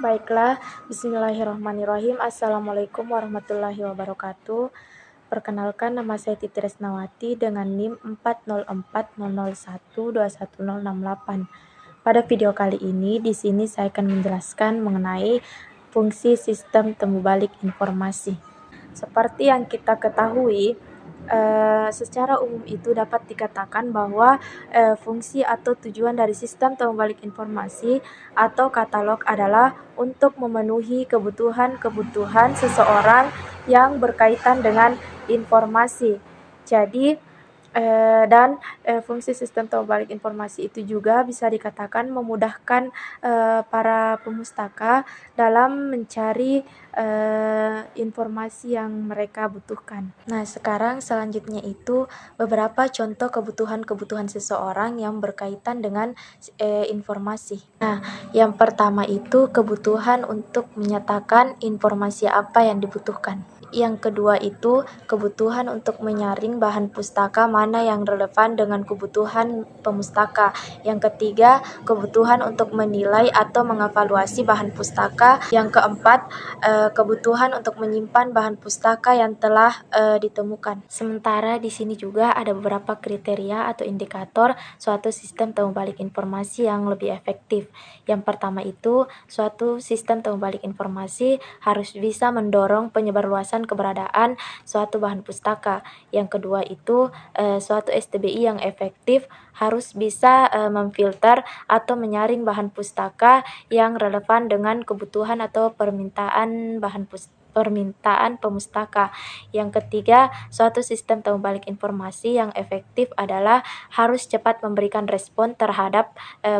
Baiklah, bismillahirrahmanirrahim. Assalamualaikum warahmatullahi wabarakatuh. Perkenalkan, nama saya Titi Resnawati dengan NIM 404001210068. Pada video kali ini, di sini saya akan menjelaskan mengenai fungsi sistem temu balik informasi. Seperti yang kita ketahui, secara umum itu dapat dikatakan bahwa fungsi atau tujuan dari sistem temu balik informasi atau katalog adalah untuk memenuhi kebutuhan seseorang yang berkaitan dengan informasi. Jadi, fungsi sistem temu balik informasi itu juga bisa dikatakan memudahkan para pemustaka dalam mencari informasi yang mereka butuhkan. Nah, sekarang selanjutnya itu beberapa contoh kebutuhan seseorang yang berkaitan dengan informasi. Nah, yang pertama itu kebutuhan untuk menyatakan informasi apa yang dibutuhkan. Yang kedua itu kebutuhan untuk menyaring bahan pustaka mana yang relevan dengan kebutuhan pemustaka. Yang ketiga, kebutuhan untuk menilai atau mengevaluasi bahan pustaka. Yang keempat, kebutuhan untuk menyimpan bahan pustaka yang telah ditemukan. Sementara di sini juga ada beberapa kriteria atau indikator suatu sistem temu balik informasi yang lebih efektif. Yang pertama itu, suatu sistem temu balik informasi harus bisa mendorong penyebarluasan keberadaan suatu bahan pustaka. Yang kedua itu, suatu STBI yang efektif harus bisa memfilter atau menyaring bahan pustaka yang relevan dengan kebutuhan atau permintaan pemustaka. Yang ketiga, suatu sistem temu balik informasi yang efektif adalah harus cepat memberikan respon terhadap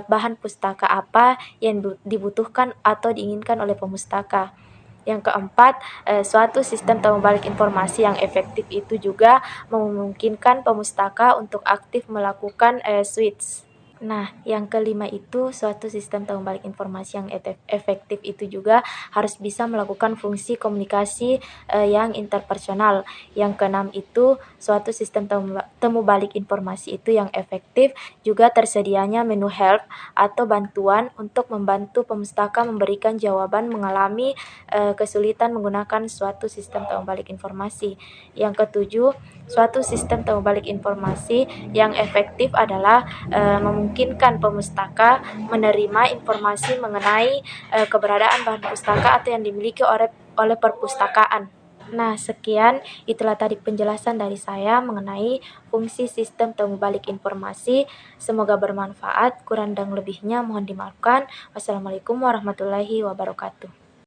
bahan pustaka apa yang dibutuhkan atau diinginkan oleh pemustaka. Yang keempat, suatu sistem temu balik informasi yang efektif itu juga memungkinkan pemustaka untuk aktif melakukan switch. Nah, yang kelima itu suatu sistem temu balik informasi yang efektif itu juga harus bisa melakukan fungsi komunikasi yang interpersonal. Yang keenam itu suatu sistem temu balik informasi itu yang efektif juga tersedianya menu help atau bantuan untuk membantu pemustaka memberikan jawaban mengalami kesulitan menggunakan suatu sistem temu balik informasi. Yang ketujuh, suatu sistem temu balik informasi yang efektif adalah memungkinkan pemustaka menerima informasi mengenai keberadaan bahan pustaka atau yang dimiliki oleh perpustakaan. Nah, sekian itulah tadi penjelasan dari saya mengenai fungsi sistem temu balik informasi. Semoga bermanfaat, kurang dan lebihnya mohon dimaafkan. Wassalamualaikum warahmatullahi wabarakatuh.